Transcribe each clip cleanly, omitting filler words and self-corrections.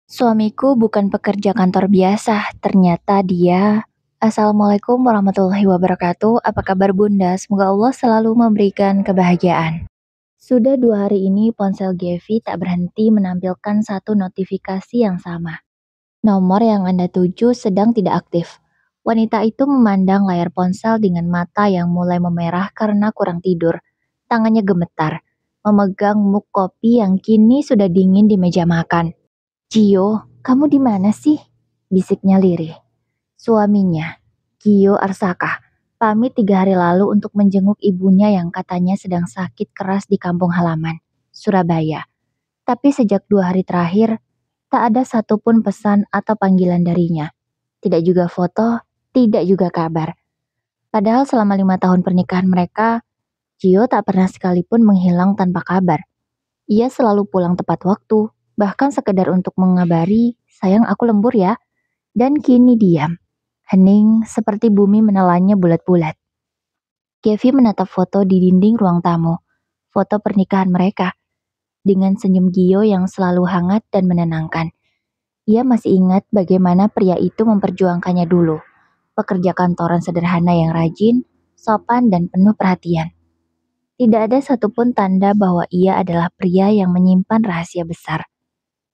Suamiku bukan pekerja kantor biasa, ternyata dia. Assalamualaikum warahmatullahi wabarakatuh. Apa kabar Bunda? Semoga Allah selalu memberikan kebahagiaan. Sudah 2 hari ini ponsel Gevi tak berhenti menampilkan satu notifikasi yang sama. Nomor yang Anda tuju sedang tidak aktif. Wanita itu memandang layar ponsel dengan mata yang mulai memerah karena kurang tidur. Tangannya gemetar, memegang mug kopi yang kini sudah dingin di meja makan. Gio, kamu di mana sih? Bisiknya lirih. Suaminya, Gio Arsaka, pamit 3 hari lalu untuk menjenguk ibunya yang katanya sedang sakit keras di kampung halaman, Surabaya. Tapi sejak 2 hari terakhir, tak ada satupun pesan atau panggilan darinya. Tidak juga foto, tidak juga kabar. Padahal selama 5 tahun pernikahan mereka, Gio tak pernah sekalipun menghilang tanpa kabar. Ia selalu pulang tepat waktu, bahkan sekedar untuk mengabari, sayang aku lembur ya, dan kini diam. Hening seperti bumi menelannya bulat-bulat. Kevi menatap foto di dinding ruang tamu, foto pernikahan mereka, dengan senyum Gio yang selalu hangat dan menenangkan. Ia masih ingat bagaimana pria itu memperjuangkannya dulu, pekerja kantoran sederhana yang rajin, sopan dan penuh perhatian. Tidak ada satupun tanda bahwa ia adalah pria yang menyimpan rahasia besar.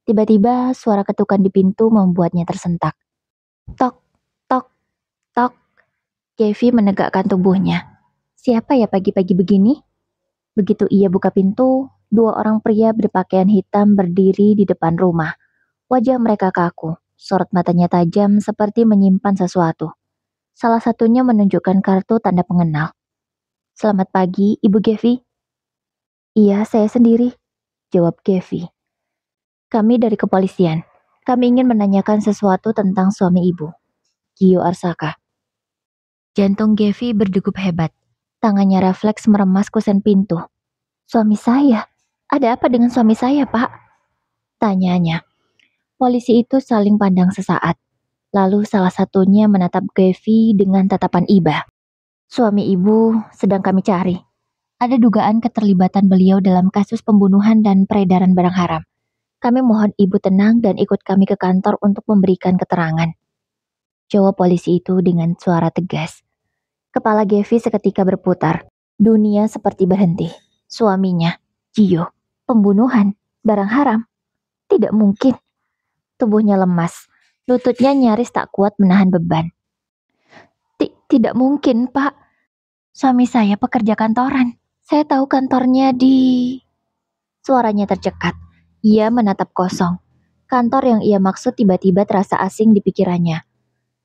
Tiba-tiba suara ketukan di pintu membuatnya tersentak. Tok, tok, tok. Kevi menegakkan tubuhnya. Siapa ya pagi-pagi begini? Begitu ia buka pintu, 2 orang pria berpakaian hitam berdiri di depan rumah. Wajah mereka kaku, sorot matanya tajam seperti menyimpan sesuatu. Salah satunya menunjukkan kartu tanda pengenal. Selamat pagi, Ibu Kevi. Iya, saya sendiri, jawab Kevi. Kami dari kepolisian. Kami ingin menanyakan sesuatu tentang suami ibu, Gio Arsaka. Jantung Gevi berdegup hebat. Tangannya refleks meremas kusen pintu. Suami saya? Ada apa dengan suami saya, Pak? Tanyanya. Polisi itu saling pandang sesaat. Lalu salah satunya menatap Gevi dengan tatapan iba. Suami ibu sedang kami cari. Ada dugaan keterlibatan beliau dalam kasus pembunuhan dan peredaran barang haram. Kami mohon ibu tenang dan ikut kami ke kantor untuk memberikan keterangan. Jawab polisi itu dengan suara tegas. Kepala Gevi seketika berputar. Dunia seperti berhenti. Suaminya, Gio, pembunuhan, barang haram. Tidak mungkin. Tubuhnya lemas. Lututnya nyaris tak kuat menahan beban. Tidak mungkin, Pak. Suami saya pekerja kantoran. Saya tahu kantornya di... Suaranya tercekat. Ia menatap kosong. Kantor yang ia maksud tiba-tiba terasa asing di pikirannya.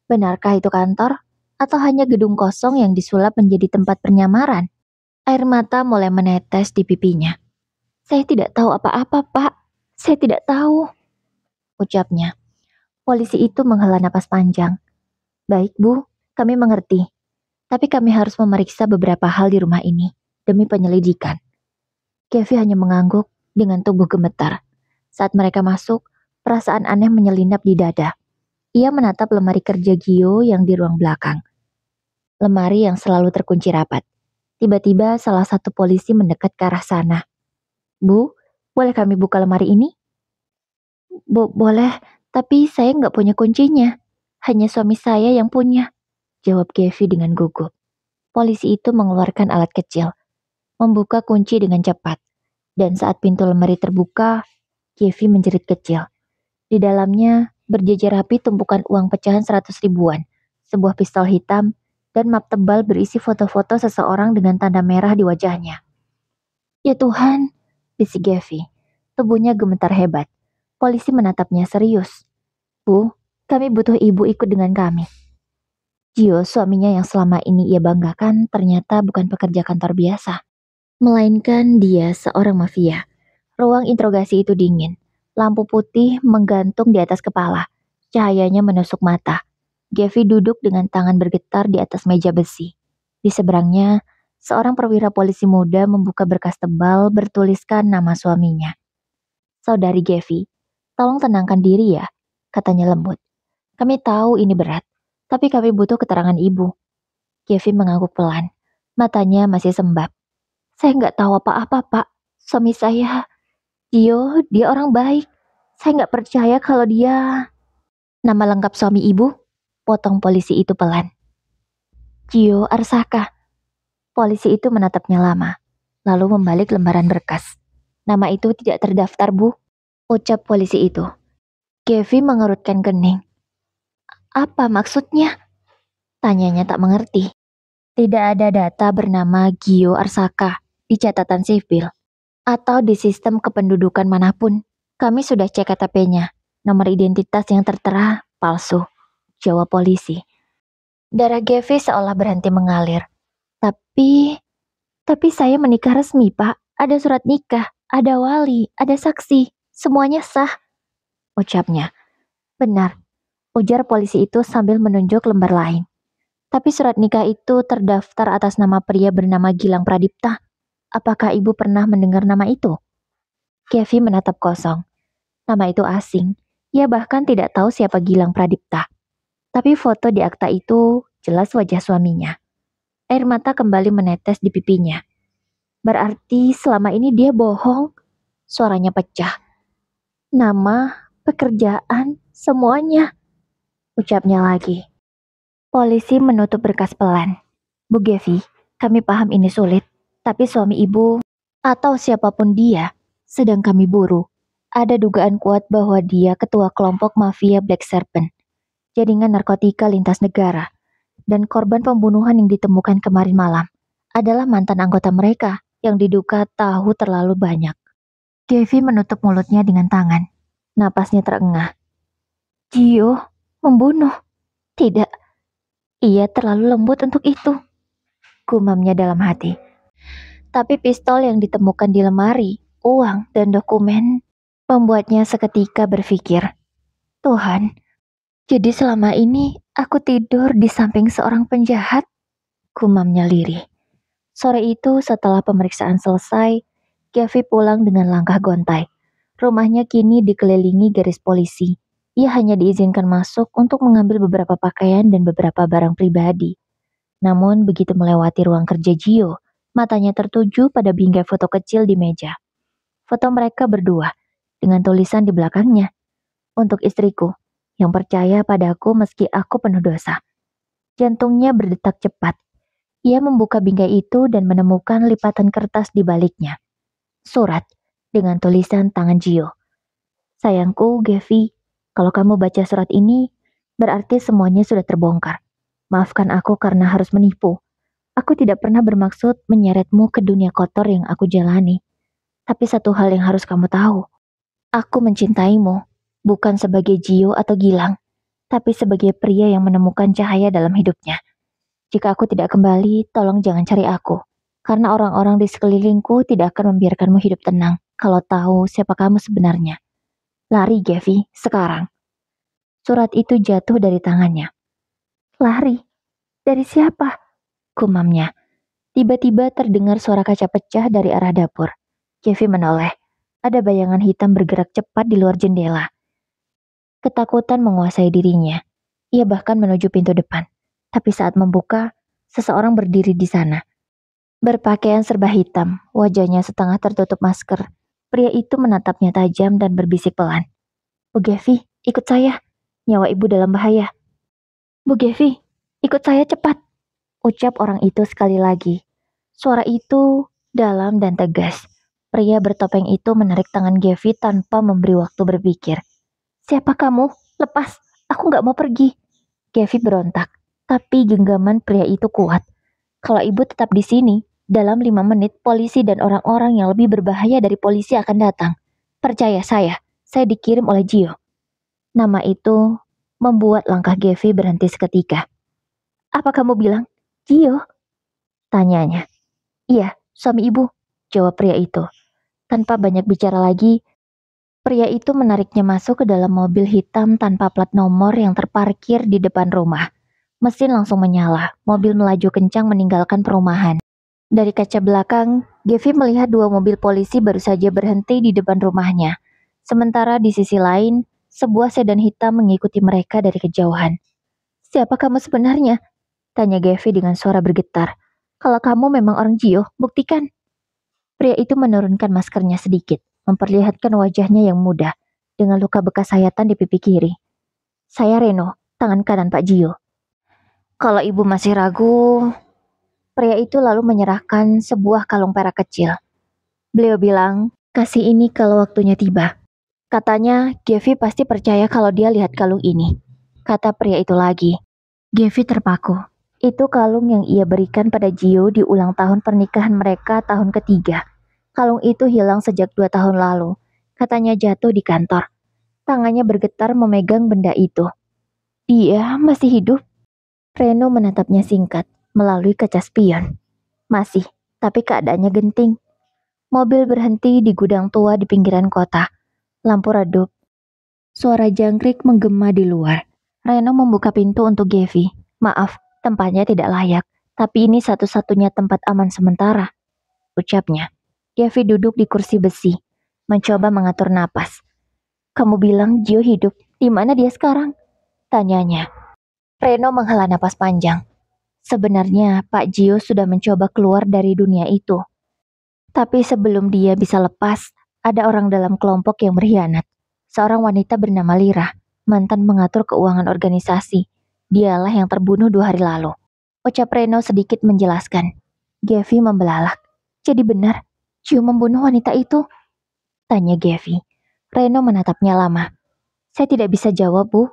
Benarkah itu kantor? Atau hanya gedung kosong yang disulap menjadi tempat penyamaran? Air mata mulai menetes di pipinya. Saya tidak tahu apa-apa, Pak. Saya tidak tahu, ucapnya. Polisi itu menghela napas panjang. Baik, Bu, kami mengerti. Tapi kami harus memeriksa beberapa hal di rumah ini demi penyelidikan. Kevi hanya mengangguk dengan tubuh gemetar. Saat mereka masuk, perasaan aneh menyelinap di dada. Ia menatap lemari kerja Gio yang di ruang belakang. Lemari yang selalu terkunci rapat. Tiba-tiba salah satu polisi mendekat ke arah sana. Bu, boleh kami buka lemari ini? Boleh, tapi saya nggak punya kuncinya. Hanya suami saya yang punya, jawab Kevi dengan gugup. Polisi itu mengeluarkan alat kecil, membuka kunci dengan cepat. Dan saat pintu lemari terbuka, Kevi menjerit kecil. Di dalamnya berjejer rapi tumpukan uang pecahan 100 ribuan, sebuah pistol hitam, dan map tebal berisi foto-foto seseorang dengan tanda merah di wajahnya. Ya Tuhan, bisik Gevi. Tubuhnya gemetar hebat. Polisi menatapnya serius. Bu, kami butuh ibu ikut dengan kami. Gio, suaminya yang selama ini ia banggakan, ternyata bukan pekerja kantor biasa. Melainkan dia seorang mafia. Ruang interogasi itu dingin. Lampu putih menggantung di atas kepala. Cahayanya menusuk mata. Gevi duduk dengan tangan bergetar di atas meja besi. Di seberangnya, seorang perwira polisi muda membuka berkas tebal bertuliskan nama suaminya. Saudari Gevi, tolong tenangkan diri ya, katanya lembut. Kami tahu ini berat, tapi kami butuh keterangan ibu. Gevi mengangguk pelan. Matanya masih sembab. Saya nggak tahu apa-apa, Pak. Suami saya, dia orang baik. Saya nggak percaya kalau dia... Nama lengkap suami ibu? Potong polisi itu pelan. Gio Arsaka. Polisi itu menatapnya lama, lalu membalik lembaran berkas. Nama itu tidak terdaftar, Bu, ucap polisi itu. Gevi mengerutkan kening. Apa maksudnya? Tanyanya tak mengerti. Tidak ada data bernama Gio Arsaka di catatan sipil atau di sistem kependudukan manapun. Kami sudah cek KTP-nya. Nomor identitas yang tertera palsu, jawab polisi. Darah Gevi seolah berhenti mengalir. Tapi saya menikah resmi, Pak. Ada surat nikah, ada wali, ada saksi. Semuanya sah, ucapnya. Benar, ujar polisi itu sambil menunjuk lembar lain. Tapi surat nikah itu terdaftar atas nama pria bernama Gilang Pradipta. Apakah ibu pernah mendengar nama itu? Kevi menatap kosong. Nama itu asing. Ia bahkan tidak tahu siapa Gilang Pradipta. Tapi foto di akta itu jelas wajah suaminya. Air mata kembali menetes di pipinya. Berarti selama ini dia bohong. Suaranya pecah. Nama, pekerjaan, semuanya. Ucapnya lagi. Polisi menutup berkas pelan. Bu Gevi, kami paham ini sulit. Tapi suami ibu, atau siapapun dia, sedang kami buru. Ada dugaan kuat bahwa dia ketua kelompok mafia Black Serpent, jaringan narkotika lintas negara, dan korban pembunuhan yang ditemukan kemarin malam adalah mantan anggota mereka yang diduga tahu terlalu banyak. Gevi menutup mulutnya dengan tangan. Napasnya terengah. Gio membunuh? Tidak, ia terlalu lembut untuk itu, gumamnya dalam hati. Tapi pistol yang ditemukan di lemari, uang, dan dokumen membuatnya seketika berpikir, Tuhan, jadi selama ini aku tidur di samping seorang penjahat? Gumamnya lirih. Sore itu setelah pemeriksaan selesai, Gavi pulang dengan langkah gontai. Rumahnya kini dikelilingi garis polisi. Ia hanya diizinkan masuk untuk mengambil beberapa pakaian dan beberapa barang pribadi. Namun begitu melewati ruang kerja Gio, matanya tertuju pada bingkai foto kecil di meja. Foto mereka berdua, dengan tulisan di belakangnya. Untuk istriku, yang percaya padaku meski aku penuh dosa. Jantungnya berdetak cepat. Ia membuka bingkai itu dan menemukan lipatan kertas di baliknya. Surat, dengan tulisan tangan Gio. Sayangku, Gevi, kalau kamu baca surat ini, berarti semuanya sudah terbongkar. Maafkan aku karena harus menipu. Aku tidak pernah bermaksud menyeretmu ke dunia kotor yang aku jalani. Tapi satu hal yang harus kamu tahu. Aku mencintaimu, bukan sebagai Gio atau Gilang, tapi sebagai pria yang menemukan cahaya dalam hidupnya. Jika aku tidak kembali, tolong jangan cari aku. Karena orang-orang di sekelilingku tidak akan membiarkanmu hidup tenang kalau tahu siapa kamu sebenarnya. Lari, Gevi, sekarang. Surat itu jatuh dari tangannya. Lari? Dari siapa? Gumamnya. Tiba-tiba terdengar suara kaca pecah dari arah dapur. Gevi menoleh. Ada bayangan hitam bergerak cepat di luar jendela. Ketakutan menguasai dirinya. Ia bahkan menuju pintu depan. Tapi saat membuka, seseorang berdiri di sana. Berpakaian serba hitam, wajahnya setengah tertutup masker. Pria itu menatapnya tajam dan berbisik pelan. Bu Gevi, ikut saya. Nyawa ibu dalam bahaya. Bu Gevi, ikut saya cepat. Ucap orang itu sekali lagi. Suara itu dalam dan tegas. Pria bertopeng itu menarik tangan Gevi tanpa memberi waktu berpikir. Siapa kamu? Lepas, aku gak mau pergi. Gevi berontak. Tapi genggaman pria itu kuat. Kalau ibu tetap di sini, dalam 5 menit polisi dan orang-orang yang lebih berbahaya dari polisi akan datang. Percaya saya dikirim oleh Gio. Nama itu membuat langkah Gevi berhenti seketika. Apa kamu bilang? Gio? Tanyanya. Iya, suami ibu, jawab pria itu. Tanpa banyak bicara lagi, pria itu menariknya masuk ke dalam mobil hitam tanpa plat nomor yang terparkir di depan rumah. Mesin langsung menyala, mobil melaju kencang meninggalkan perumahan. Dari kaca belakang, Gevi melihat 2 mobil polisi baru saja berhenti di depan rumahnya. Sementara di sisi lain, sebuah sedan hitam mengikuti mereka dari kejauhan. Siapa kamu sebenarnya? Tanya Gevi dengan suara bergetar. Kalau kamu memang orang Gio, buktikan. Pria itu menurunkan maskernya sedikit, memperlihatkan wajahnya yang muda. dengan luka bekas sayatan di pipi kiri. Saya Reno, tangan kanan Pak Gio. Kalau ibu masih ragu, pria itu lalu menyerahkan sebuah kalung perak kecil. Beliau bilang, kasih ini kalau waktunya tiba. Katanya, Gevi pasti percaya kalau dia lihat kalung ini. Kata pria itu lagi. Gevi terpaku. Itu kalung yang ia berikan pada Gio di ulang tahun pernikahan mereka tahun ketiga. Kalung itu hilang sejak 2 tahun lalu. Katanya jatuh di kantor. Tangannya bergetar memegang benda itu. Dia masih hidup? Reno menatapnya singkat melalui kaca spion. Masih, tapi keadaannya genting. Mobil berhenti di gudang tua di pinggiran kota. Lampu redup. Suara jangkrik menggema di luar. Reno membuka pintu untuk Gevi. Maaf, tempatnya tidak layak, tapi ini satu-satunya tempat aman sementara, ucapnya. Gevi duduk di kursi besi, mencoba mengatur napas. Kamu bilang Gio hidup, di mana dia sekarang? Tanyanya. Reno menghela napas panjang. Sebenarnya Pak Gio sudah mencoba keluar dari dunia itu. Tapi sebelum dia bisa lepas, ada orang dalam kelompok yang berkhianat. Seorang wanita bernama Lira, mantan mengatur keuangan organisasi. Dialah yang terbunuh 2 hari lalu. Ucap Reno sedikit menjelaskan. Gevi membelalak. Jadi benar, Gio membunuh wanita itu? Tanya Gevi. Reno menatapnya lama. Saya tidak bisa jawab, Bu.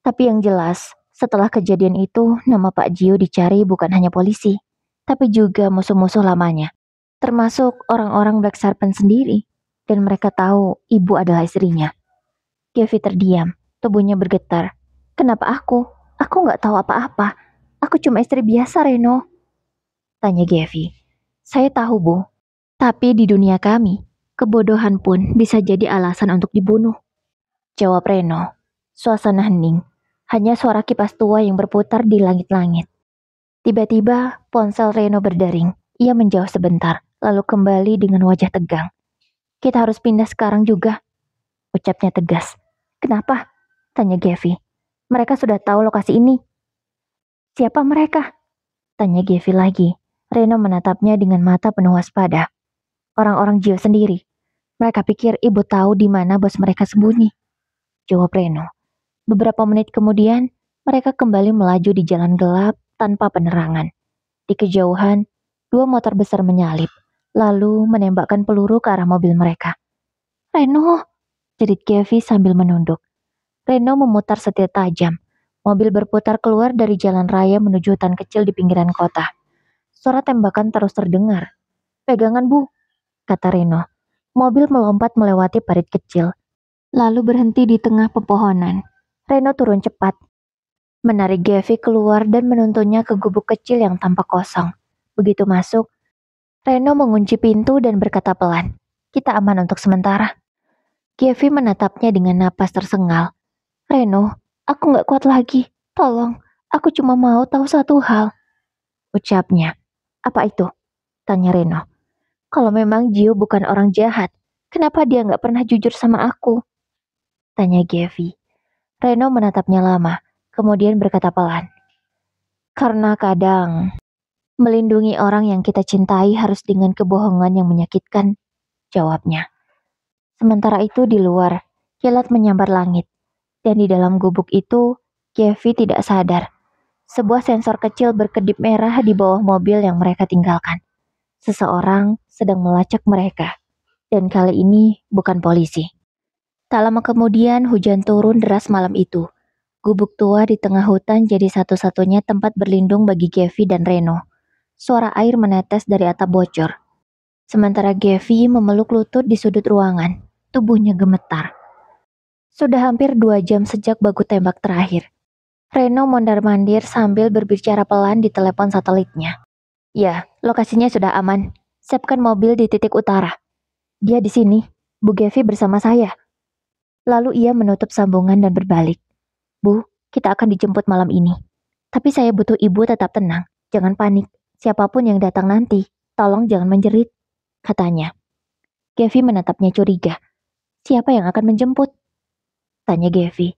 Tapi yang jelas, setelah kejadian itu, nama Pak Gio dicari bukan hanya polisi, tapi juga musuh-musuh lamanya. Termasuk orang-orang Black Serpent sendiri. Dan mereka tahu ibu adalah istrinya. Gevi terdiam, tubuhnya bergetar. Kenapa aku? Aku nggak tahu apa-apa. Aku cuma istri biasa, Reno. Tanya Gevi. Saya tahu, Bu. Tapi di dunia kami, kebodohan pun bisa jadi alasan untuk dibunuh. Jawab Reno. Suasana hening. Hanya suara kipas tua yang berputar di langit-langit. Tiba-tiba, ponsel Reno berdering. Ia menjauh sebentar, lalu kembali dengan wajah tegang. Kita harus pindah sekarang juga, ucapnya tegas. Kenapa? Tanya Gevi. Mereka sudah tahu lokasi ini. Siapa mereka? Tanya Gevi lagi. Reno menatapnya dengan mata penuh waspada. Orang-orang Gio sendiri. Mereka pikir ibu tahu di mana bos mereka sembunyi. Jawab Reno. Beberapa menit kemudian, mereka kembali melaju di jalan gelap tanpa penerangan. Di kejauhan, 2 motor besar menyalip, lalu menembakkan peluru ke arah mobil mereka. Reno, jerit Gevi sambil menunduk. Reno memutar setir tajam. Mobil berputar keluar dari jalan raya menuju hutan kecil di pinggiran kota. Suara tembakan terus terdengar. Pegangan, Bu, kata Reno. Mobil melompat melewati parit kecil, lalu berhenti di tengah pepohonan. Reno turun cepat, menarik Gevi keluar dan menuntunnya ke gubuk kecil yang tampak kosong. Begitu masuk, Reno mengunci pintu dan berkata pelan, kita aman untuk sementara. Gevi menatapnya dengan napas tersengal. Reno, aku gak kuat lagi. Tolong, aku cuma mau tahu satu hal. Ucapnya. Apa itu? Tanya Reno. Kalau memang Gio bukan orang jahat, kenapa dia gak pernah jujur sama aku? Tanya Gevi. Reno menatapnya lama, kemudian berkata pelan. Karena kadang, melindungi orang yang kita cintai harus dengan kebohongan yang menyakitkan, jawabnya. Sementara itu di luar, kilat menyambar langit, dan di dalam gubuk itu, Gevi tidak sadar. Sebuah sensor kecil berkedip merah di bawah mobil yang mereka tinggalkan. Seseorang sedang melacak mereka, dan kali ini bukan polisi. Tak lama kemudian hujan turun deras malam itu. Gubuk tua di tengah hutan jadi satu-satunya tempat berlindung bagi Gevi dan Reno. Suara air menetes dari atap bocor. Sementara Gevi memeluk lutut di sudut ruangan, tubuhnya gemetar. Sudah hampir 2 jam sejak baku tembak terakhir. Reno mondar-mandir sambil berbicara pelan di telepon satelitnya. Ya, lokasinya sudah aman. Siapkan mobil di titik utara. Dia di sini, Bu Gevi bersama saya. Lalu ia menutup sambungan dan berbalik. Bu, kita akan dijemput malam ini. Tapi saya butuh ibu tetap tenang. Jangan panik. Siapapun yang datang nanti, tolong jangan menjerit, katanya. Gevi menatapnya curiga. Siapa yang akan menjemput? Tanya Gevi.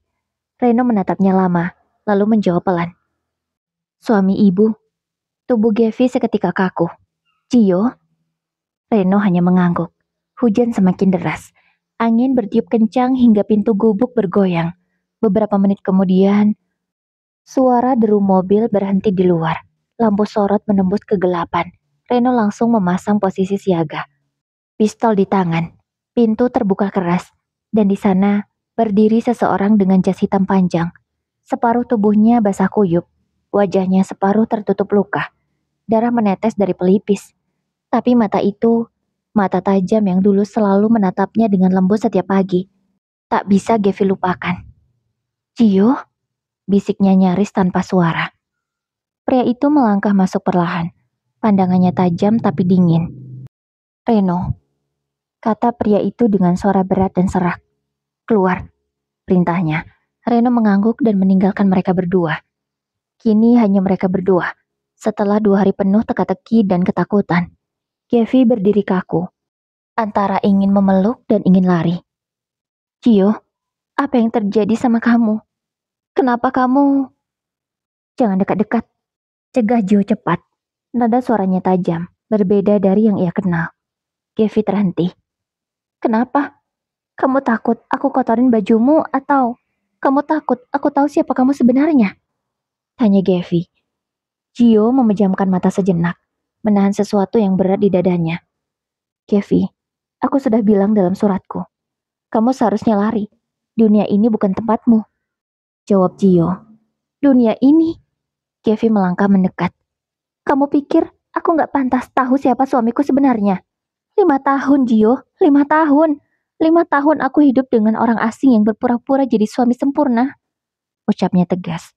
Reno menatapnya lama, lalu menjawab pelan. Suami ibu. Tubuh Gevi seketika kaku. Gio? Reno hanya mengangguk. Hujan semakin deras. Angin bertiup kencang hingga pintu gubuk bergoyang. Beberapa menit kemudian, suara deru mobil berhenti di luar. Lampu sorot menembus kegelapan. Reno langsung memasang posisi siaga. Pistol di tangan. Pintu terbuka keras. Dan di sana, berdiri seseorang dengan jas hitam panjang. Separuh tubuhnya basah kuyup. Wajahnya separuh tertutup luka. Darah menetes dari pelipis. Tapi mata itu, mata tajam yang dulu selalu menatapnya dengan lembut setiap pagi, tak bisa Gevi lupakan. "Gio?" bisiknya nyaris tanpa suara. Pria itu melangkah masuk perlahan. Pandangannya tajam tapi dingin. "Reno," kata pria itu dengan suara berat dan serak. "Keluar," perintahnya. Reno mengangguk dan meninggalkan mereka berdua. Kini hanya mereka berdua. Setelah 2 hari penuh teka-teki dan ketakutan, Gevi berdiri kaku, antara ingin memeluk dan ingin lari. "Gio, apa yang terjadi sama kamu? Kenapa kamu?" "Jangan dekat-dekat," cegah Gio cepat. Nada suaranya tajam, berbeda dari yang ia kenal. Gevi terhenti. "Kenapa? Kamu takut aku kotorin bajumu atau kamu takut aku tahu siapa kamu sebenarnya?" tanya Gevi. Gio memejamkan mata sejenak, menahan sesuatu yang berat di dadanya. "Gevi, aku sudah bilang dalam suratku. Kamu seharusnya lari. Dunia ini bukan tempatmu," jawab Gio. "Dunia ini?" Gevi melangkah mendekat. "Kamu pikir aku gak pantas tahu siapa suamiku sebenarnya? 5 tahun, Gio. 5 tahun. 5 tahun aku hidup dengan orang asing yang berpura-pura jadi suami sempurna," ucapnya tegas.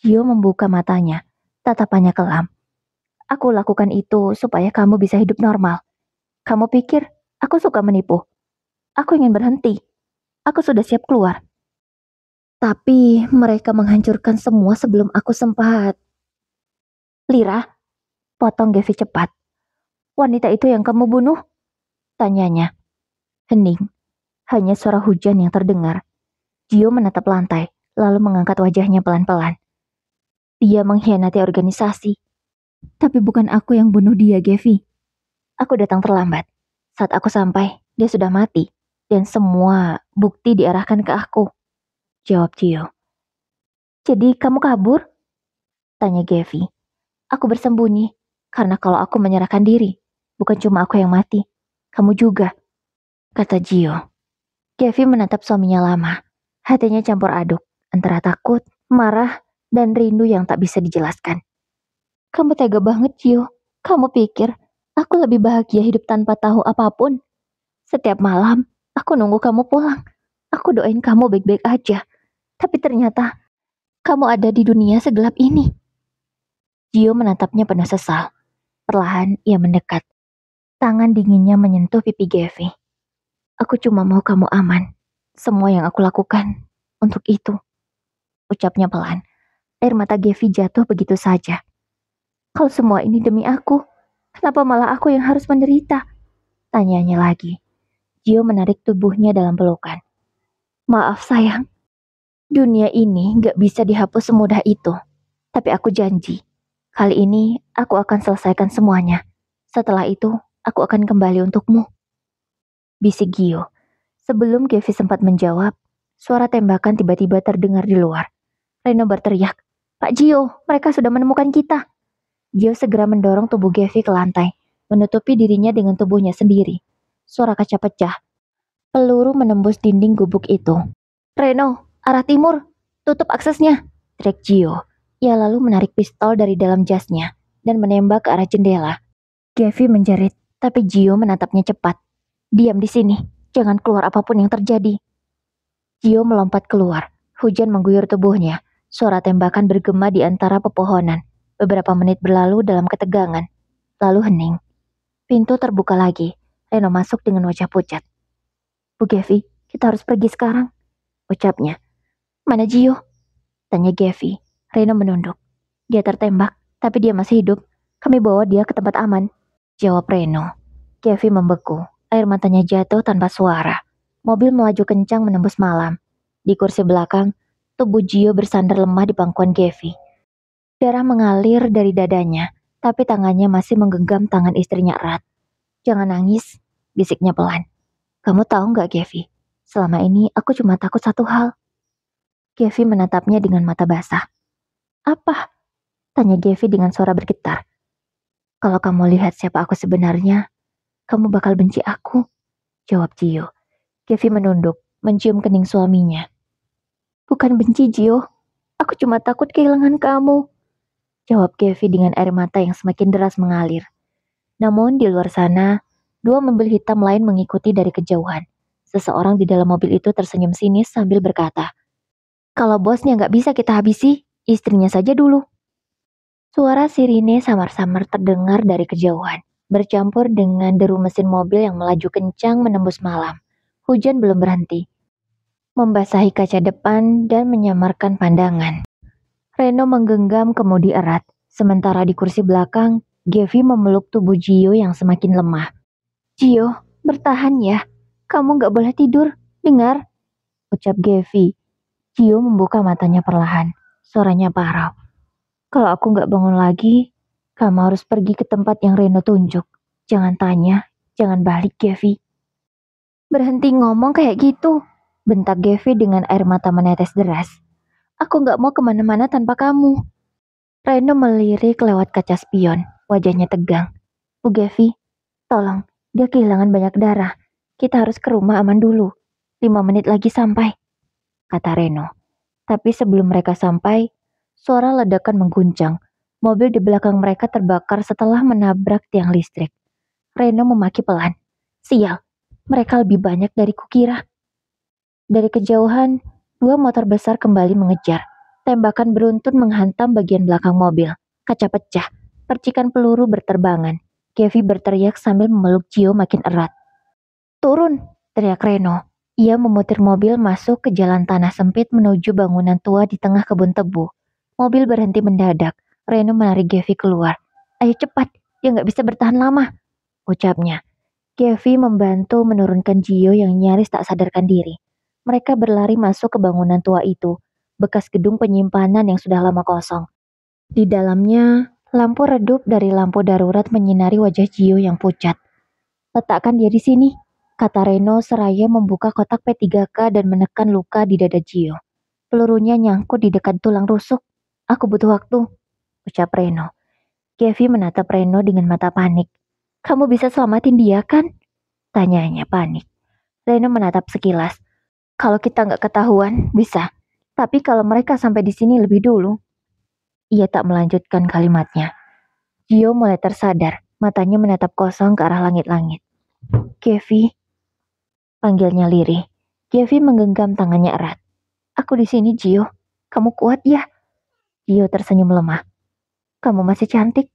Gio membuka matanya, tatapannya kelam. "Aku lakukan itu supaya kamu bisa hidup normal. Kamu pikir aku suka menipu? Aku ingin berhenti. Aku sudah siap keluar. Tapi mereka menghancurkan semua sebelum aku sempat." "Lira," potong Gevi cepat. "Wanita itu yang kamu bunuh?" tanyanya. Hening, hanya suara hujan yang terdengar. Gio menatap lantai, lalu mengangkat wajahnya pelan-pelan. "Dia mengkhianati organisasi. Tapi bukan aku yang bunuh dia, Gevi. Aku datang terlambat. Saat aku sampai, dia sudah mati. Dan semua bukti diarahkan ke aku," jawab Gio. "Jadi kamu kabur?" tanya Gevi. "Aku bersembunyi, karena kalau aku menyerahkan diri, bukan cuma aku yang mati, kamu juga," kata Gio. Gevi menatap suaminya lama. Hatinya campur aduk, antara takut, marah, dan rindu yang tak bisa dijelaskan. "Kamu tega banget, Gio. Kamu pikir aku lebih bahagia hidup tanpa tahu apapun? Setiap malam, aku nunggu kamu pulang. Aku doain kamu baik-baik aja. Tapi ternyata, kamu ada di dunia segelap ini." Gio menatapnya penuh sesal. Perlahan, ia mendekat. Tangan dinginnya menyentuh pipi Gevi. "Aku cuma mau kamu aman. Semua yang aku lakukan untuk itu," ucapnya pelan. Air mata Gevi jatuh begitu saja. "Kalau semua ini demi aku, kenapa malah aku yang harus menderita?" tanyanya lagi. Gio menarik tubuhnya dalam pelukan. "Maaf sayang, dunia ini gak bisa dihapus semudah itu. Tapi aku janji, kali ini aku akan selesaikan semuanya. Setelah itu, aku akan kembali untukmu," bisik Gio. Sebelum Gevi sempat menjawab, suara tembakan tiba-tiba terdengar di luar. Reno berteriak, "Pak Gio, mereka sudah menemukan kita." Gio segera mendorong tubuh Gevi ke lantai, menutupi dirinya dengan tubuhnya sendiri. Suara kaca pecah. Peluru menembus dinding gubuk itu. "Reno, arah timur. Tutup aksesnya," teriak Gio. Ia lalu menarik pistol dari dalam jasnya dan menembak ke arah jendela. Gevi menjerit, tapi Gio menatapnya cepat. "Diam di sini. Jangan keluar apapun yang terjadi." Gio melompat keluar. Hujan mengguyur tubuhnya. Suara tembakan bergema di antara pepohonan. Beberapa menit berlalu dalam ketegangan. Lalu hening. Pintu terbuka lagi. Reno masuk dengan wajah pucat. "Bu Gevi, kita harus pergi sekarang," ucapnya. "Mana Gio?" tanya Gevi. Reno menunduk. "Dia tertembak, tapi dia masih hidup. Kami bawa dia ke tempat aman," jawab Reno. Gevi membeku. Air matanya jatuh tanpa suara. Mobil melaju kencang menembus malam. Di kursi belakang, tubuh Gio bersandar lemah di pangkuan Gevi. Darah mengalir dari dadanya, tapi tangannya masih menggenggam tangan istrinya erat. "Jangan nangis," bisiknya pelan. Kamu tahu nggak, Gevi? Selama ini aku cuma takut satu hal. Gevi menatapnya dengan mata basah. Apa? Tanya Gevi dengan suara bergetar. Kalau kamu lihat siapa aku sebenarnya, kamu bakal benci aku, jawab Gio. Gevi menunduk, mencium kening suaminya. Bukan benci, Gio. Aku cuma takut kehilangan kamu, jawab Gevi dengan air mata yang semakin deras mengalir. Namun di luar sana, dua mobil hitam lain mengikuti dari kejauhan. Seseorang di dalam mobil itu tersenyum sinis sambil berkata, kalau bosnya nggak bisa kita habisi, istrinya saja dulu. Suara sirine samar-samar terdengar dari kejauhan, bercampur dengan deru mesin mobil yang melaju kencang menembus malam. Hujan belum berhenti, membasahi kaca depan dan menyamarkan pandangan. Reno menggenggam kemudi erat, sementara di kursi belakang, Gevi memeluk tubuh Gio yang semakin lemah. Gio, bertahan ya. Kamu gak boleh tidur, dengar? Ucap Gevi. Gio membuka matanya perlahan, suaranya parau. Kalau aku gak bangun lagi, kamu harus pergi ke tempat yang Reno tunjuk. Jangan tanya, jangan balik, Gevi. Berhenti ngomong kayak gitu, bentak Gevi dengan air mata menetes deras. Aku gak mau kemana-mana tanpa kamu. Reno melirik lewat kaca spion, wajahnya tegang. Bu Gevi, tolong, dia kehilangan banyak darah. Kita harus ke rumah aman dulu. 5 menit lagi sampai, kata Reno. Tapi sebelum mereka sampai, suara ledakan mengguncang. Mobil di belakang mereka terbakar setelah menabrak tiang listrik. Reno memaki pelan. Sial, mereka lebih banyak dari kukira. Dari kejauhan, dua motor besar kembali mengejar. Tembakan beruntun menghantam bagian belakang mobil. Kaca pecah, percikan peluru berterbangan. Gevi berteriak sambil memeluk Gio makin erat. Turun, teriak Reno. Ia memutar mobil masuk ke jalan tanah sempit menuju bangunan tua di tengah kebun tebu. Mobil berhenti mendadak. Reno menarik Gevi keluar. Ayo cepat, dia nggak bisa bertahan lama, ucapnya. Gevi membantu menurunkan Gio yang nyaris tak sadarkan diri. Mereka berlari masuk ke bangunan tua itu, bekas gedung penyimpanan yang sudah lama kosong. Di dalamnya, lampu redup dari lampu darurat menyinari wajah Gio yang pucat. Letakkan dia di sini, kata Reno seraya membuka kotak P3K dan menekan luka di dada Gio. Pelurunya nyangkut di dekat tulang rusuk. Aku butuh waktu, ucap Reno. Gevi menatap Reno dengan mata panik. Kamu bisa selamatin dia kan? Tanyanya panik. Reno menatap sekilas. Kalau kita nggak ketahuan, bisa. Tapi kalau mereka sampai di sini lebih dulu. Ia tak melanjutkan kalimatnya. Gio mulai tersadar, matanya menatap kosong ke arah langit-langit. Gevi, panggilnya lirih. Gevi menggenggam tangannya erat. Aku di sini, Gio. Kamu kuat ya? Gio tersenyum lemah. Kamu masih cantik.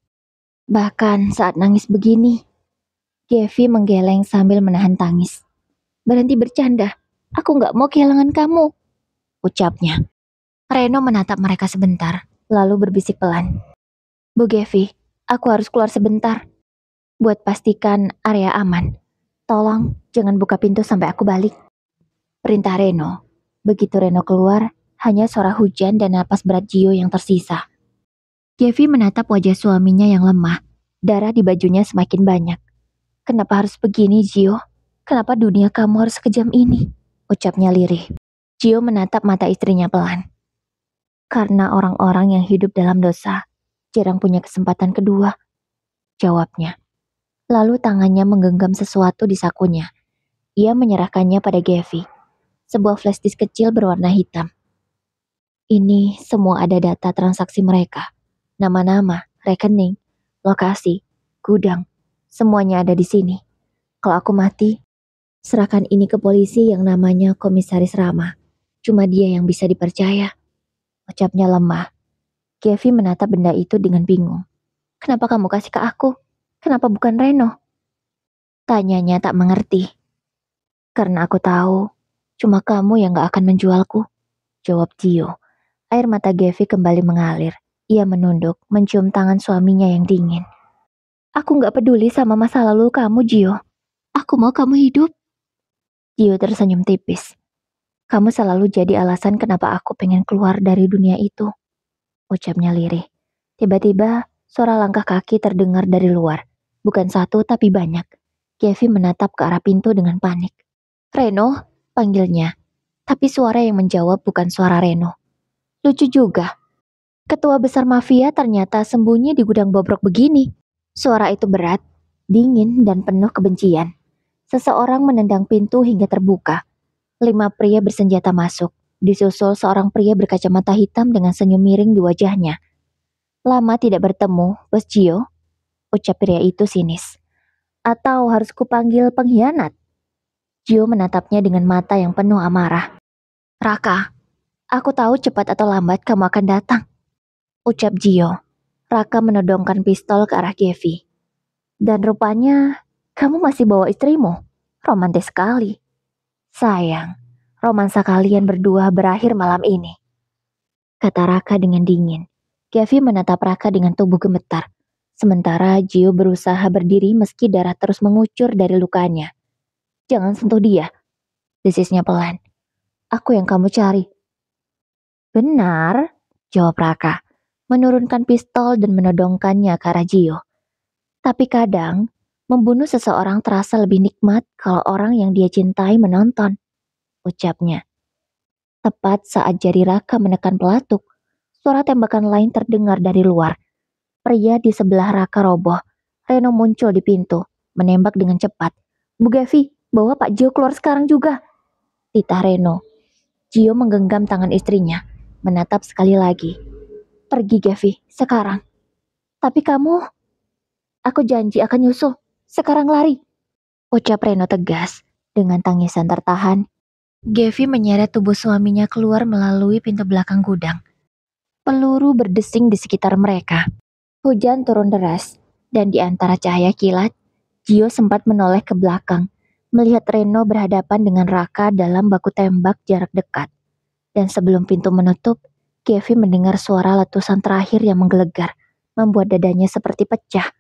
Bahkan saat nangis begini. Gevi menggeleng sambil menahan tangis. Berhenti bercanda. Aku nggak mau kehilangan kamu, ucapnya. Reno menatap mereka sebentar, lalu berbisik pelan. Bu Gevi, aku harus keluar sebentar. Buat pastikan area aman. Tolong, jangan buka pintu sampai aku balik. Perintah Reno. Begitu Reno keluar, hanya suara hujan dan napas berat Gio yang tersisa. Gevi menatap wajah suaminya yang lemah. Darah di bajunya semakin banyak. Kenapa harus begini, Gio? Kenapa dunia kamu harus sekejam ini? Ucapnya lirih. Gio menatap mata istrinya pelan. Karena orang-orang yang hidup dalam dosa jarang punya kesempatan kedua, jawabnya. Lalu tangannya menggenggam sesuatu di sakunya. Ia menyerahkannya pada Gevi. Sebuah flash disk kecil berwarna hitam. Ini semua ada data transaksi mereka. Nama-nama, rekening, lokasi, gudang. Semuanya ada di sini. Kalau aku mati, serahkan ini ke polisi yang namanya Komisaris Rama. Cuma dia yang bisa dipercaya. Ucapnya lemah. Gevi menatap benda itu dengan bingung. Kenapa kamu kasih ke aku? Kenapa bukan Reno? Tanyanya tak mengerti. Karena aku tahu, cuma kamu yang gak akan menjualku, jawab Gio. Air mata Gevi kembali mengalir. Ia menunduk, mencium tangan suaminya yang dingin. Aku gak peduli sama masa lalu kamu, Gio. Aku mau kamu hidup. Gio tersenyum tipis. Kamu selalu jadi alasan kenapa aku pengen keluar dari dunia itu, ucapnya lirih. Tiba-tiba, suara langkah kaki terdengar dari luar. Bukan satu tapi banyak. Gevi menatap ke arah pintu dengan panik. Reno, panggilnya. Tapi suara yang menjawab bukan suara Reno. Lucu juga. Ketua besar mafia ternyata sembunyi di gudang bobrok begini. Suara itu berat, dingin, dan penuh kebencian. Seseorang menendang pintu hingga terbuka. 5 pria bersenjata masuk. Disusul seorang pria berkacamata hitam dengan senyum miring di wajahnya. Lama tidak bertemu, Bos Gio, ucap pria itu sinis. Atau harus kupanggil pengkhianat? Gio menatapnya dengan mata yang penuh amarah. Raka, aku tahu cepat atau lambat kamu akan datang, ucap Gio. Raka menodongkan pistol ke arah Gevi. Dan rupanya, kamu masih bawa istrimu. Romantis sekali. Sayang, romansa kalian berdua berakhir malam ini, kata Raka dengan dingin. Gevi menatap Raka dengan tubuh gemetar. Sementara Gio berusaha berdiri meski darah terus mengucur dari lukanya. Jangan sentuh dia, desisnya pelan. Aku yang kamu cari. Benar, jawab Raka, menurunkan pistol dan menodongkannya ke arah Gio. Tapi kadang, membunuh seseorang terasa lebih nikmat kalau orang yang dia cintai menonton, ucapnya. Tepat saat jari Raka menekan pelatuk, suara tembakan lain terdengar dari luar. Pria di sebelah Raka roboh. Reno muncul di pintu, menembak dengan cepat. Bu Gevi, bawa Pak Gio keluar sekarang juga, titah Reno. Gio menggenggam tangan istrinya, menatap sekali lagi. Pergi Gevi, sekarang. Tapi kamu, aku janji akan nyusul. Sekarang lari, ucap Reno tegas. Dengan tangisan tertahan, Gevi menyeret tubuh suaminya keluar melalui pintu belakang gudang. Peluru berdesing di sekitar mereka. Hujan turun deras, dan di antara cahaya kilat, Gio sempat menoleh ke belakang, melihat Reno berhadapan dengan Raka dalam baku tembak jarak dekat. Dan sebelum pintu menutup, Gevi mendengar suara letusan terakhir yang menggelegar, membuat dadanya seperti pecah.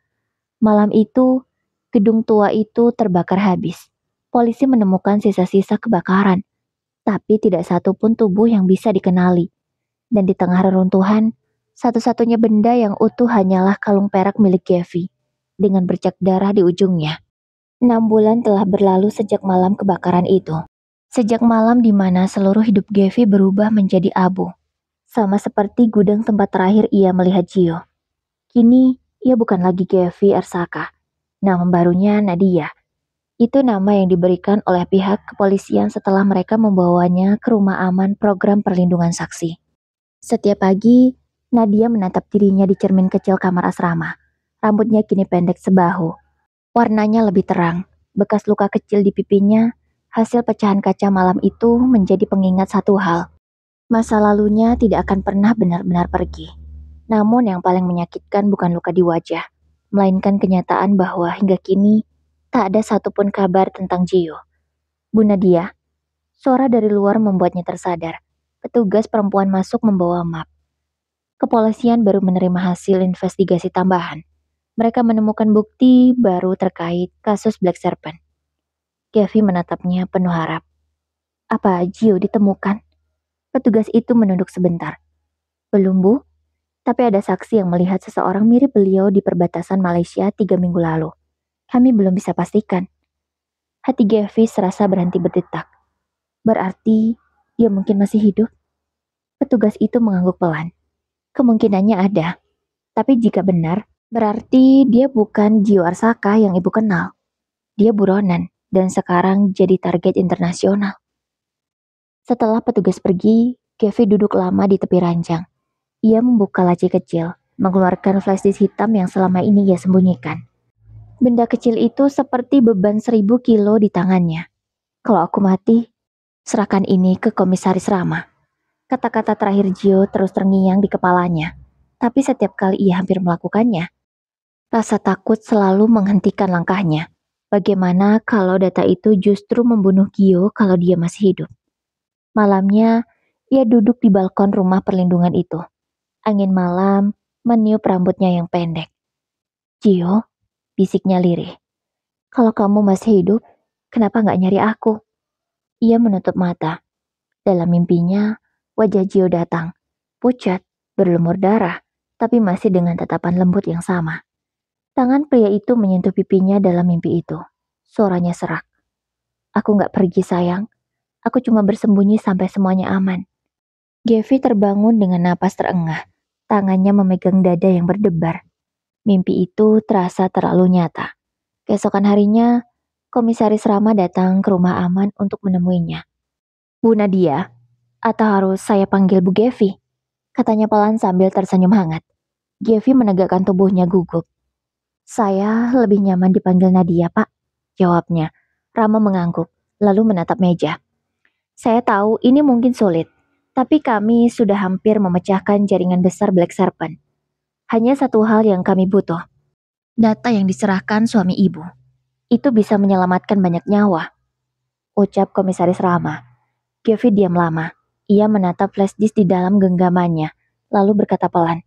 Malam itu, gedung tua itu terbakar habis. Polisi menemukan sisa-sisa kebakaran, tapi tidak satu pun tubuh yang bisa dikenali. Dan di tengah reruntuhan, satu-satunya benda yang utuh hanyalah kalung perak milik Gevi, dengan bercak darah di ujungnya. 6 bulan telah berlalu sejak malam kebakaran itu. Sejak malam di mana seluruh hidup Gevi berubah menjadi abu. Sama seperti gudang tempat terakhir ia melihat Gio. Kini, ia bukan lagi Gevi Ersaka. Nama barunya Nadia. Itu nama yang diberikan oleh pihak kepolisian setelah mereka membawanya ke rumah aman program perlindungan saksi. Setiap pagi, Nadia menatap dirinya di cermin kecil kamar asrama. Rambutnya kini pendek sebahu. Warnanya lebih terang. Bekas luka kecil di pipinya, hasil pecahan kaca malam itu menjadi pengingat satu hal. Masa lalunya tidak akan pernah benar-benar pergi. Namun yang paling menyakitkan bukan luka di wajah, melainkan kenyataan bahwa hingga kini tak ada satupun kabar tentang Gio. Bu Nadia, suara dari luar membuatnya tersadar. Petugas perempuan masuk membawa map. Kepolisian baru menerima hasil investigasi tambahan. Mereka menemukan bukti baru terkait kasus Black Serpent. Gevi menatapnya penuh harap. Apa Gio ditemukan? Petugas itu menunduk sebentar. Belum bu, tapi ada saksi yang melihat seseorang mirip beliau di perbatasan Malaysia 3 minggu lalu. Kami belum bisa pastikan. Hati Gevi serasa berhenti berdetak. Berarti dia mungkin masih hidup? Petugas itu mengangguk pelan. Kemungkinannya ada. Tapi jika benar, berarti dia bukan Gio Arsaka yang ibu kenal. Dia buronan dan sekarang jadi target internasional. Setelah petugas pergi, Gevi duduk lama di tepi ranjang. Ia membuka laci kecil, mengeluarkan flash disk hitam yang selama ini ia sembunyikan. Benda kecil itu seperti beban 1000 kilo di tangannya. Kalau aku mati, serahkan ini ke Komisaris Rama. Kata-kata terakhir Gio terus terngiang di kepalanya. Tapi setiap kali ia hampir melakukannya, rasa takut selalu menghentikan langkahnya. Bagaimana kalau data itu justru membunuh Gio kalau dia masih hidup? Malamnya, ia duduk di balkon rumah perlindungan itu. Angin malam meniup rambutnya yang pendek. Gio, bisiknya lirih. Kalau kamu masih hidup, kenapa nggak nyari aku? Ia menutup mata. Dalam mimpinya, wajah Gio datang. Pucat, berlumur darah, tapi masih dengan tatapan lembut yang sama. Tangan pria itu menyentuh pipinya dalam mimpi itu. Suaranya serak. Aku nggak pergi sayang, aku cuma bersembunyi sampai semuanya aman. Gevi terbangun dengan napas terengah, tangannya memegang dada yang berdebar. Mimpi itu terasa terlalu nyata. Keesokan harinya, Komisaris Rama datang ke rumah Aman untuk menemuinya. Bu Nadia, atau harus saya panggil Bu Gevi? Katanya pelan sambil tersenyum hangat. Gevi menegakkan tubuhnya gugup. Saya lebih nyaman dipanggil Nadia, Pak. Jawabnya. Rama mengangguk, lalu menatap meja. Saya tahu ini mungkin sulit, tapi kami sudah hampir memecahkan jaringan besar Black Serpent. Hanya satu hal yang kami butuh. Data yang diserahkan suami ibu. Itu bisa menyelamatkan banyak nyawa. Ucap Komisaris Rama. Gevi diam lama. Ia menatap flash disk di dalam genggamannya, lalu berkata pelan.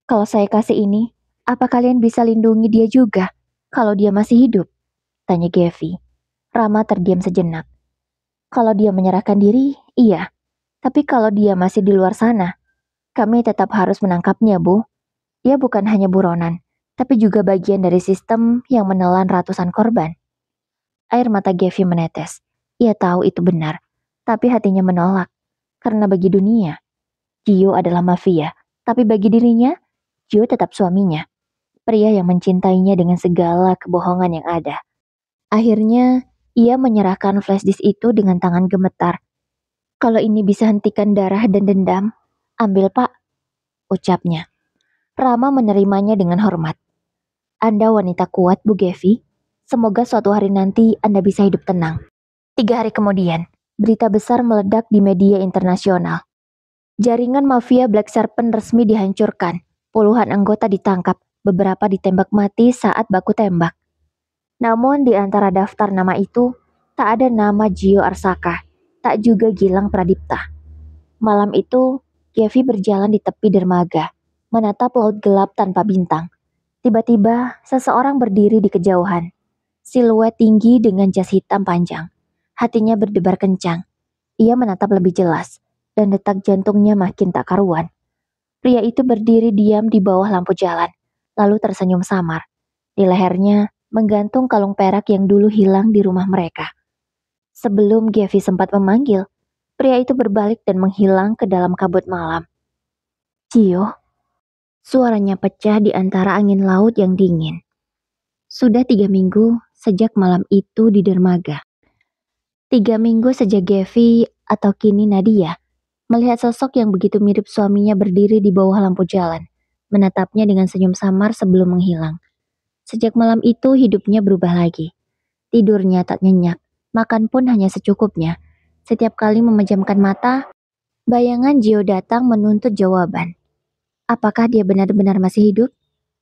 Kalau saya kasih ini, apa kalian bisa lindungi dia juga? Kalau dia masih hidup? Tanya Gevi. Rama terdiam sejenak. Kalau dia menyerahkan diri, iya. Tapi kalau dia masih di luar sana, kami tetap harus menangkapnya, Bu. Dia bukan hanya buronan, tapi juga bagian dari sistem yang menelan ratusan korban. Air mata Gevi menetes. Ia tahu itu benar, tapi hatinya menolak. Karena bagi dunia, Gio adalah mafia. Tapi bagi dirinya, Gio tetap suaminya. Pria yang mencintainya dengan segala kebohongan yang ada. Akhirnya, ia menyerahkan flash disk itu dengan tangan gemetar. Kalau ini bisa hentikan darah dan dendam, ambil Pak, ucapnya. Rama menerimanya dengan hormat. Anda wanita kuat, Bu Gevi. Semoga suatu hari nanti Anda bisa hidup tenang. 3 hari kemudian, berita besar meledak di media internasional. Jaringan mafia Black Serpent resmi dihancurkan. Puluhan anggota ditangkap, beberapa ditembak mati saat baku tembak. Namun di antara daftar nama itu, tak ada nama Gio Arsaka, tak juga Gilang Pradipta. Malam itu, Gevi berjalan di tepi dermaga, menatap laut gelap tanpa bintang. Tiba-tiba, seseorang berdiri di kejauhan. Siluet tinggi dengan jas hitam panjang. Hatinya berdebar kencang. Ia menatap lebih jelas, dan detak jantungnya makin tak karuan. Pria itu berdiri diam di bawah lampu jalan, lalu tersenyum samar. Di lehernya, menggantung kalung perak yang dulu hilang di rumah mereka. Sebelum Gevi sempat memanggil, pria itu berbalik dan menghilang ke dalam kabut malam. Gio, suaranya pecah di antara angin laut yang dingin. Sudah 3 minggu sejak malam itu di dermaga. 3 minggu sejak Gevi atau kini Nadia melihat sosok yang begitu mirip suaminya berdiri di bawah lampu jalan, menatapnya dengan senyum samar sebelum menghilang. Sejak malam itu hidupnya berubah lagi. Tidurnya tak nyenyak, makan pun hanya secukupnya. Setiap kali memejamkan mata, bayangan Gio datang menuntut jawaban. Apakah dia benar-benar masih hidup?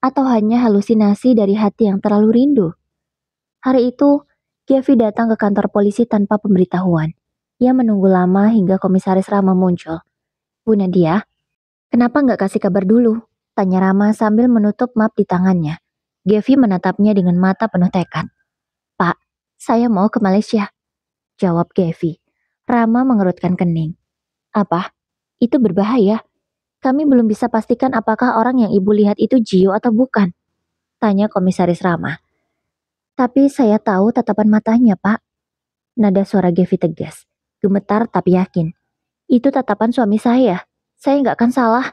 Atau hanya halusinasi dari hati yang terlalu rindu? Hari itu, Gevi datang ke kantor polisi tanpa pemberitahuan. Ia menunggu lama hingga Komisaris Rama muncul. Bu Nadia, kenapa nggak kasih kabar dulu? Tanya Rama sambil menutup map di tangannya. Gevi menatapnya dengan mata penuh tekad. Pak, saya mau ke Malaysia. Jawab Gevi. Rama mengerutkan kening. Apa? Itu berbahaya. Kami belum bisa pastikan apakah orang yang ibu lihat itu Gio atau bukan. Tanya Komisaris Rama. Tapi saya tahu tatapan matanya, Pak. Nada suara Gevi tegas. Gemetar tapi yakin. Itu tatapan suami saya. Saya nggak akan salah.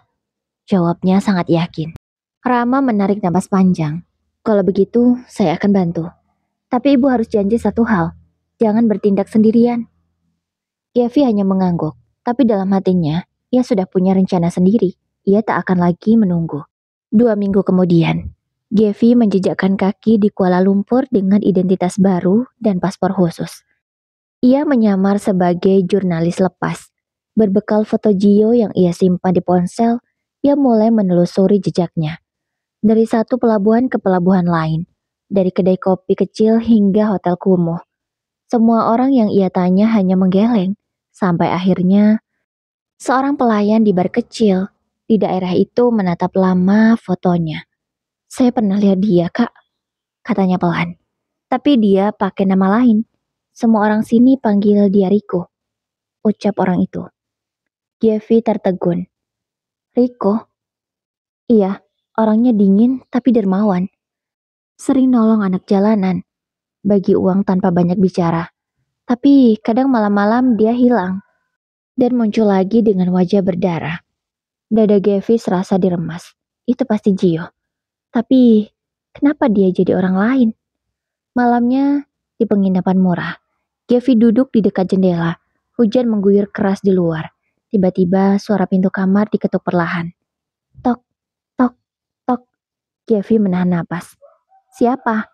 Jawabnya sangat yakin. Rama menarik napas panjang. Kalau begitu, saya akan bantu. Tapi ibu harus janji satu hal. Jangan bertindak sendirian. Gevi hanya mengangguk, tapi dalam hatinya, ia sudah punya rencana sendiri. Ia tak akan lagi menunggu. 2 minggu kemudian, Gevi menjejakkan kaki di Kuala Lumpur dengan identitas baru dan paspor khusus. Ia menyamar sebagai jurnalis lepas. Berbekal foto Gio yang ia simpan di ponsel, ia mulai menelusuri jejaknya. Dari satu pelabuhan ke pelabuhan lain, dari kedai kopi kecil hingga hotel kumuh. Semua orang yang ia tanya hanya menggeleng. Sampai akhirnya, seorang pelayan di bar kecil di daerah itu menatap lama fotonya. Saya pernah lihat dia, Kak, katanya pelan. Tapi dia pakai nama lain. Semua orang sini panggil dia Riko, ucap orang itu. Gevi tertegun. Riko? Iya, orangnya dingin tapi dermawan. Sering nolong anak jalanan, bagi uang tanpa banyak bicara. Tapi kadang malam-malam dia hilang dan muncul lagi dengan wajah berdarah. Dada Gavi serasa diremas. Itu pasti Gio. Tapi kenapa dia jadi orang lain? Malamnya di penginapan murah, Gavi duduk di dekat jendela. Hujan mengguyur keras di luar. Tiba-tiba suara pintu kamar diketuk perlahan. Tok, tok, tok. Gavi menahan napas. Siapa?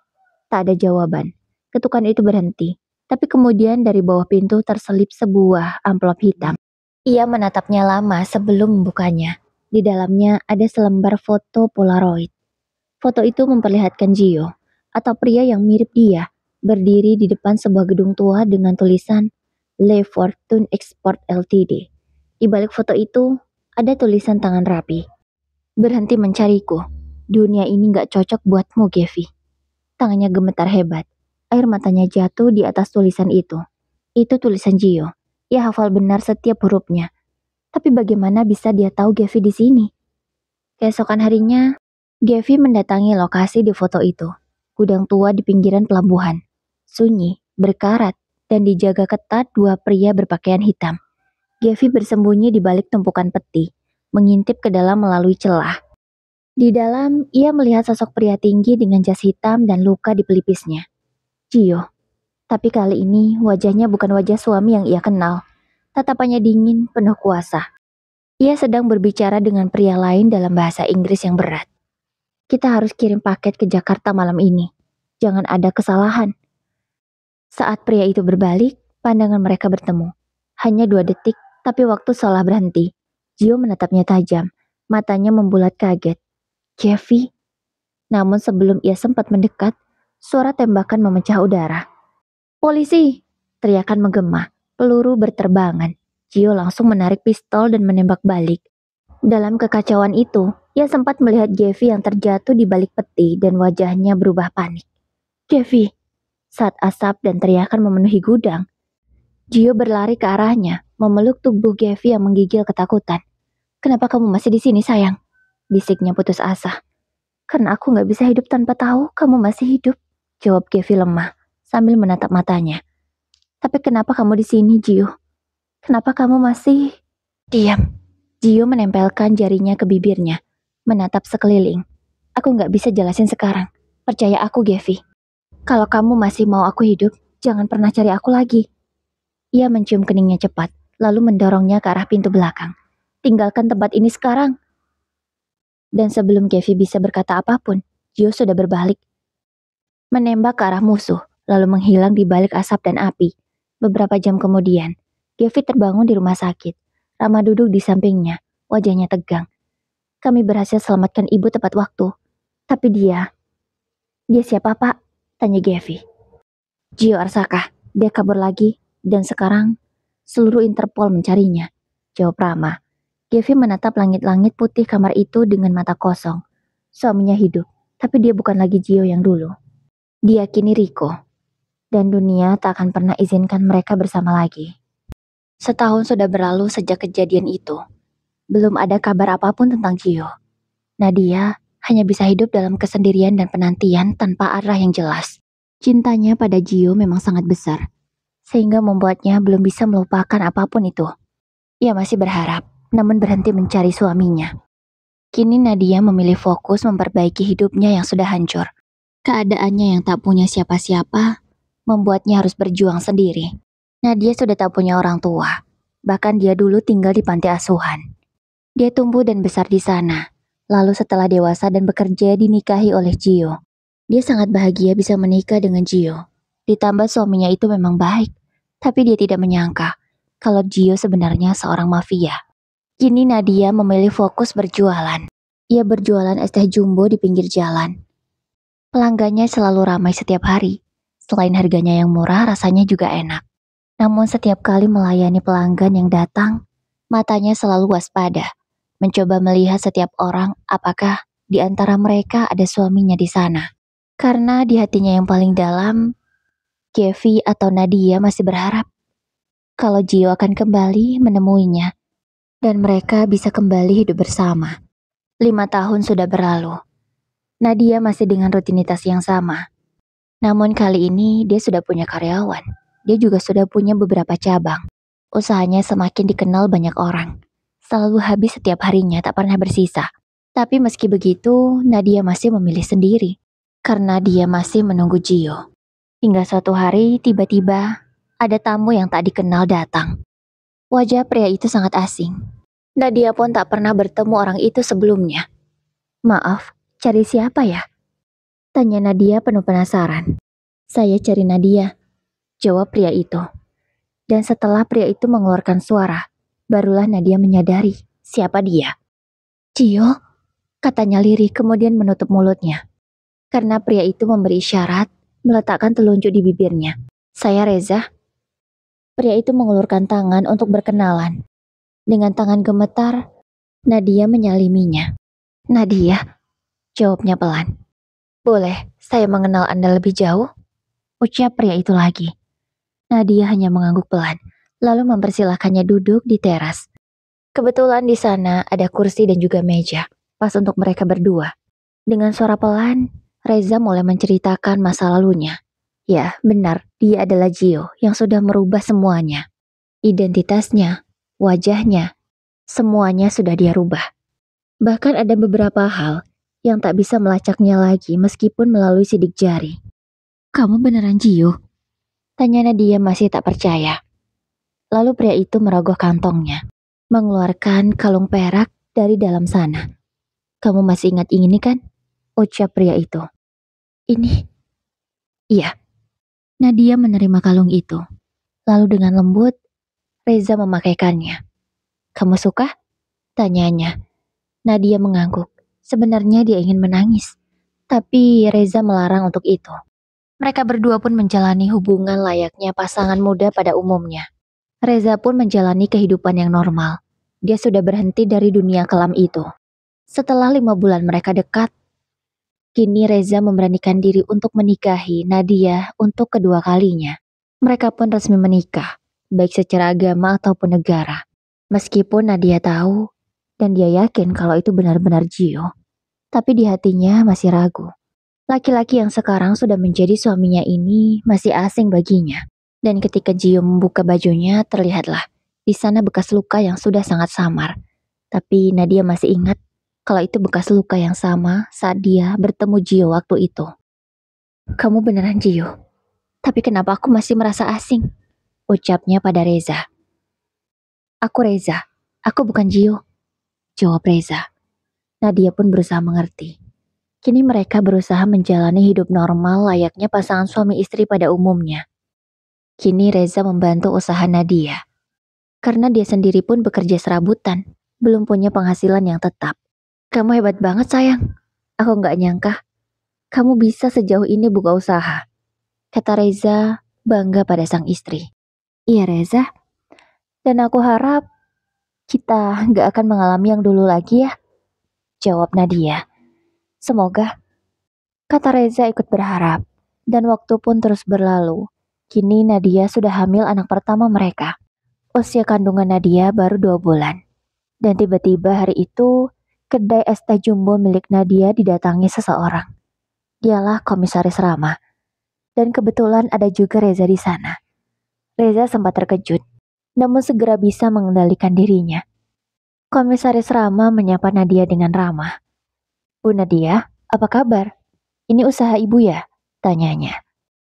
Tak ada jawaban. Ketukan itu berhenti. Tapi kemudian dari bawah pintu terselip sebuah amplop hitam. Ia menatapnya lama sebelum membukanya. Di dalamnya ada selembar foto Polaroid. Foto itu memperlihatkan Gio, atau pria yang mirip dia, berdiri di depan sebuah gedung tua dengan tulisan Le Fortune Export Ltd. Di balik foto itu, ada tulisan tangan rapi. Berhenti mencariku. Dunia ini gak cocok buatmu, Gavi. Tangannya gemetar hebat. Air matanya jatuh di atas tulisan itu. Itu tulisan Gio. Ia hafal benar setiap hurufnya. Tapi bagaimana bisa dia tahu Gavi di sini? Keesokan harinya, Gavi mendatangi lokasi di foto itu. Gudang tua di pinggiran pelabuhan. Sunyi, berkarat, dan dijaga ketat dua pria berpakaian hitam. Gavi bersembunyi di balik tumpukan peti, mengintip ke dalam melalui celah. Di dalam, ia melihat sosok pria tinggi dengan jas hitam dan luka di pelipisnya. Gio. Tapi kali ini wajahnya bukan wajah suami yang ia kenal. Tatapannya dingin, penuh kuasa. Ia sedang berbicara dengan pria lain dalam bahasa Inggris yang berat. Kita harus kirim paket ke Jakarta malam ini. Jangan ada kesalahan. Saat pria itu berbalik, pandangan mereka bertemu. Hanya 2 detik, tapi waktu seolah berhenti. Gio menatapnya tajam. Matanya membulat kaget. Gavi. Namun sebelum ia sempat mendekat, suara tembakan memecah udara. Polisi! Teriakan menggema. Peluru berterbangan. Gio langsung menarik pistol dan menembak balik. Dalam kekacauan itu, ia sempat melihat Gavi yang terjatuh di balik peti dan wajahnya berubah panik. Gavi! Saat asap dan teriakan memenuhi gudang, Gio berlari ke arahnya, memeluk tubuh Gavi yang menggigil ketakutan. Kenapa kamu masih di sini, sayang? Bisiknya putus asa. Karena aku gak bisa hidup tanpa tahu kamu masih hidup, jawab Gavi lemah, sambil menatap matanya. Tapi kenapa kamu di sini, Gio? Kenapa kamu masih... Diam. Gio menempelkan jarinya ke bibirnya, menatap sekeliling. Aku gak bisa jelasin sekarang. Percaya aku, Gavi. Kalau kamu masih mau aku hidup, jangan pernah cari aku lagi. Ia mencium keningnya cepat, lalu mendorongnya ke arah pintu belakang. Tinggalkan tempat ini sekarang. Dan sebelum Gavi bisa berkata apapun, Gio sudah berbalik. Menembak ke arah musuh, lalu menghilang di balik asap dan api. Beberapa jam kemudian, Gavi terbangun di rumah sakit. Rama duduk di sampingnya, wajahnya tegang. Kami berhasil selamatkan ibu tepat waktu. Tapi dia siapa, Pak? Tanya Gavi. Gio Arsaka, dia kabur lagi, dan sekarang seluruh Interpol mencarinya, jawab Rama. Gavi menatap langit-langit putih kamar itu dengan mata kosong. Suaminya hidup, tapi dia bukan lagi Gio yang dulu. Dia kini Rico, dan dunia tak akan pernah izinkan mereka bersama lagi. Setahun sudah berlalu sejak kejadian itu. Belum ada kabar apapun tentang Gio. Nadia hanya bisa hidup dalam kesendirian dan penantian tanpa arah yang jelas. Cintanya pada Gio memang sangat besar, sehingga membuatnya belum bisa melupakan apapun itu. Ia masih berharap, namun berhenti mencari suaminya. Kini Nadia memilih fokus memperbaiki hidupnya yang sudah hancur. Keadaannya yang tak punya siapa-siapa membuatnya harus berjuang sendiri. Nadia sudah tak punya orang tua. Bahkan dia dulu tinggal di panti asuhan. Dia tumbuh dan besar di sana. Lalu setelah dewasa dan bekerja dinikahi oleh Gio. Dia sangat bahagia bisa menikah dengan Gio. Ditambah suaminya itu memang baik. Tapi dia tidak menyangka kalau Gio sebenarnya seorang mafia. Kini Nadia memilih fokus berjualan. Ia berjualan es teh jumbo di pinggir jalan. Pelanggannya selalu ramai setiap hari. Selain harganya yang murah, rasanya juga enak. Namun setiap kali melayani pelanggan yang datang, matanya selalu waspada, mencoba melihat setiap orang apakah di antara mereka ada suaminya di sana. Karena di hatinya yang paling dalam, Gavi atau Nadia masih berharap kalau Gio akan kembali menemuinya dan mereka bisa kembali hidup bersama. 5 tahun sudah berlalu. Nadia masih dengan rutinitas yang sama. Namun kali ini dia sudah punya karyawan. dia juga sudah punya beberapa cabang. Usahanya semakin dikenal banyak orang. Selalu habis setiap harinya, tak pernah bersisa. Tapi meski begitu, Nadia masih memilih sendiri. Karena dia masih menunggu Gio. Hingga suatu hari, tiba-tiba ada tamu yang tak dikenal datang. Wajah pria itu sangat asing. Nadia pun tak pernah bertemu orang itu sebelumnya. Maaf, cari siapa ya? Tanya Nadia penuh penasaran. Saya cari Nadia, jawab pria itu. Dan setelah pria itu mengeluarkan suara, barulah Nadia menyadari siapa dia. Gio, katanya lirih kemudian menutup mulutnya. Karena pria itu memberi isyarat, meletakkan telunjuk di bibirnya. Saya Reza. Pria itu mengulurkan tangan untuk berkenalan. Dengan tangan gemetar, Nadia menyaliminya. Nadia, jawabnya pelan. Boleh saya mengenal Anda lebih jauh? Ucap pria itu lagi. Nadia hanya mengangguk pelan, lalu mempersilahkannya duduk di teras. Kebetulan di sana ada kursi dan juga meja, pas untuk mereka berdua. Dengan suara pelan, Reza mulai menceritakan masa lalunya. Ya, benar, dia adalah Gio yang sudah merubah semuanya. Identitasnya, wajahnya, semuanya sudah dia rubah. Bahkan ada beberapa hal yang tak bisa melacaknya lagi meskipun melalui sidik jari. Kamu beneran Gio? Tanya Nadia masih tak percaya. Lalu pria itu merogoh kantongnya, mengeluarkan kalung perak dari dalam sana. Kamu masih ingat ini kan? Ucap pria itu. Ini? Iya. Nadia menerima kalung itu. Lalu dengan lembut, Reza memakaikannya. Kamu suka? Tanyanya. Nadia mengangguk. Sebenarnya dia ingin menangis. Tapi Reza melarang untuk itu. Mereka berdua pun menjalani hubungan layaknya pasangan muda pada umumnya. Reza pun menjalani kehidupan yang normal. Dia sudah berhenti dari dunia kelam itu. Setelah 5 bulan mereka dekat, kini Reza memberanikan diri untuk menikahi Nadia untuk kedua kalinya. Mereka pun resmi menikah, baik secara agama ataupun negara. Meskipun Nadia tahu, dan dia yakin kalau itu benar-benar Gio. Tapi di hatinya masih ragu. Laki-laki yang sekarang sudah menjadi suaminya ini masih asing baginya. Dan ketika Gio membuka bajunya, terlihatlah di sana bekas luka yang sudah sangat samar. Tapi Nadia masih ingat kalau itu bekas luka yang sama saat dia bertemu Gio waktu itu. Kamu beneran Gio? Tapi kenapa aku masih merasa asing? Ucapnya pada Reza. Aku Reza, aku bukan Gio. Jawab Reza. Nadia pun berusaha mengerti. Kini mereka berusaha menjalani hidup normal layaknya pasangan suami istri pada umumnya. Kini Reza membantu usaha Nadia. Karena dia sendiri pun bekerja serabutan, belum punya penghasilan yang tetap. Kamu hebat banget sayang. Aku nggak nyangka kamu bisa sejauh ini buka usaha. Kata Reza bangga pada sang istri. Iya Reza. Dan aku harap kita nggak akan mengalami yang dulu lagi ya. Jawab Nadia. Semoga. Kata Reza ikut berharap. Dan waktu pun terus berlalu. Kini Nadia sudah hamil anak pertama mereka. Usia kandungan Nadia baru 2 bulan. Dan tiba-tiba hari itu, kedai es teh jumbo milik Nadia didatangi seseorang. Dialah Komisaris Rama. Dan kebetulan ada juga Reza di sana. Reza sempat terkejut, namun segera bisa mengendalikan dirinya. Komisaris Rama menyapa Nadia dengan ramah. Bu Nadia, apa kabar? Ini usaha ibu ya? Tanyanya.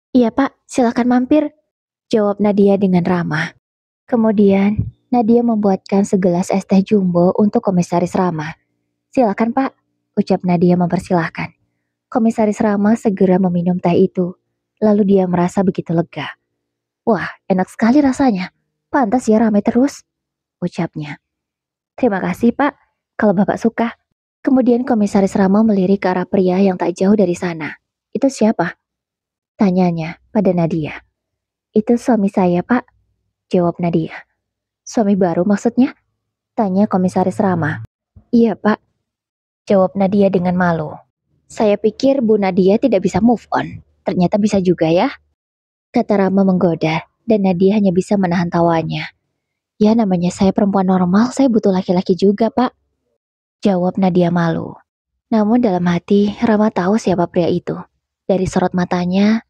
Iya pak, silakan mampir. Jawab Nadia dengan ramah. Kemudian, Nadia membuatkan segelas es teh jumbo untuk Komisaris Rama. Silakan pak, ucap Nadia mempersilahkan. Komisaris Rama segera meminum teh itu. Lalu dia merasa begitu lega. Wah, enak sekali rasanya. Pantas ya ramai terus, ucapnya. Terima kasih pak, kalau bapak suka. Kemudian Komisaris Rama melirik ke arah pria yang tak jauh dari sana. Itu siapa? Tanyanya pada Nadia. Itu suami saya pak, jawab Nadia. Suami baru maksudnya? Tanya Komisaris Rama. Iya pak, jawab Nadia dengan malu. Saya pikir Bu Nadia tidak bisa move on. Ternyata bisa juga ya. Kata Rama menggoda, dan Nadia hanya bisa menahan tawanya. Ya namanya saya perempuan normal, saya butuh laki-laki juga pak. Jawab Nadia malu. Namun dalam hati, Rama tahu siapa pria itu. Dari sorot matanya,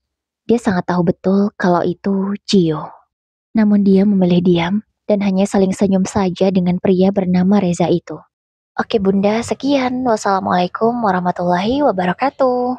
Dia sangat tahu betul kalau itu Gio. Namun dia memilih diam dan hanya saling senyum saja dengan pria bernama Reza itu. Oke Bunda, sekian. Wassalamualaikum warahmatullahi wabarakatuh.